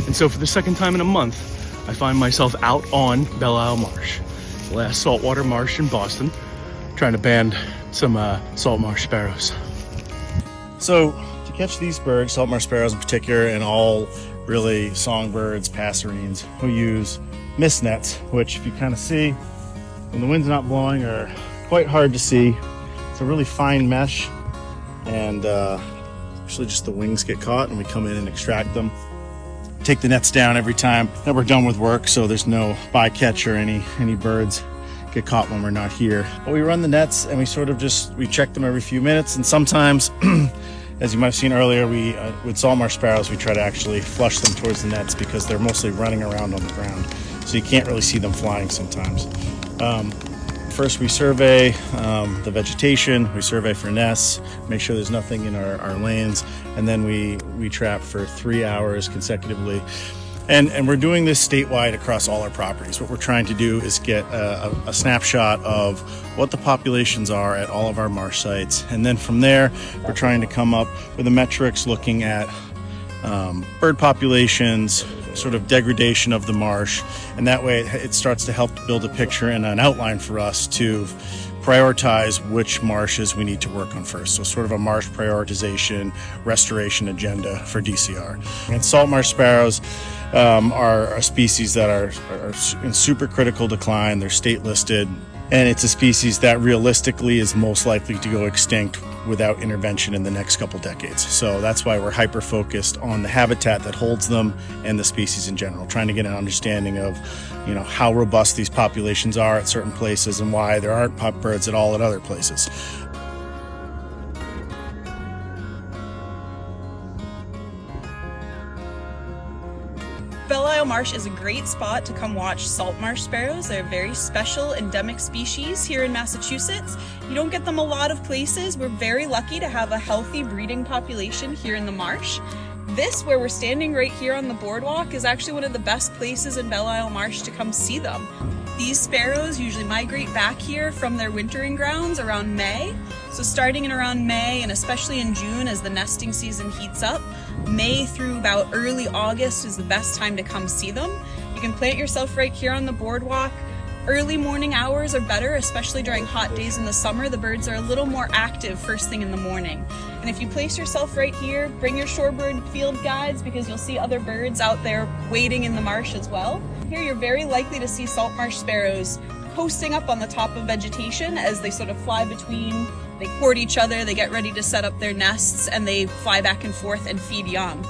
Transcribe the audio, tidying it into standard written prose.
And so for the second time in a month, I find myself out on Belle Isle Marsh, the last saltwater marsh in Boston, trying to band some salt marsh sparrows. So to catch these birds, salt marsh sparrows in particular, and all really songbirds, passerines, we use mist nets, which if you kind of see when the wind's not blowing are quite hard to see. It's a really fine mesh, and actually just the wings get caught and we come in and extract them. Take the nets down every time that we're done with work, so there's no bycatch or any birds get caught when we're not here. But we run the nets and we check them every few minutes, and sometimes as you might have seen earlier, with salt marsh sparrows we try to actually flush them towards the nets because they're mostly running around on the ground, so you can't really see them flying sometimes. First we survey the vegetation, we survey for nests, make sure there's nothing in our lanes, and then we trap for 3 hours consecutively. And we're doing this statewide across all our properties. What we're trying to do is get a snapshot of what the populations are at all of our marsh sites, and then from there we're trying to come up with the metrics looking at bird populations, sort of degradation of the marsh, and that way it starts to help build a picture and an outline for us to prioritize which marshes we need to work on first. So sort of a marsh prioritization, restoration agenda for DCR. And salt marsh sparrows are a species that are in super critical decline. They're state listed, and it's a species that realistically is most likely to go extinct without intervention in the next couple decades. So that's why we're hyper focused on the habitat that holds them and the species in general, trying to get an understanding of how robust these populations are at certain places and why there aren't pup birds at all at other places. Belle Isle Marsh is a great spot to come watch salt marsh sparrows. They're a very special endemic species here in Massachusetts. You don't get them a lot of places. We're very lucky to have a healthy breeding population here in the marsh. This, where we're standing right here on the boardwalk, is actually one of the best places in Belle Isle Marsh to come see them. These sparrows usually migrate back here from their wintering grounds around May. So starting in around May, and especially in June as the nesting season heats up, May through about early August is the best time to come see them. You can plant yourself right here on the boardwalk. Early morning hours are better, especially during hot days in the summer. The birds are a little more active first thing in the morning. And if you place yourself right here, bring your shorebird field guides because you'll see other birds out there waiting in the marsh as well. Here you're very likely to see salt marsh sparrows posting up on the top of vegetation as they sort of fly between. They court each other, they get ready to set up their nests, and they fly back and forth and feed young.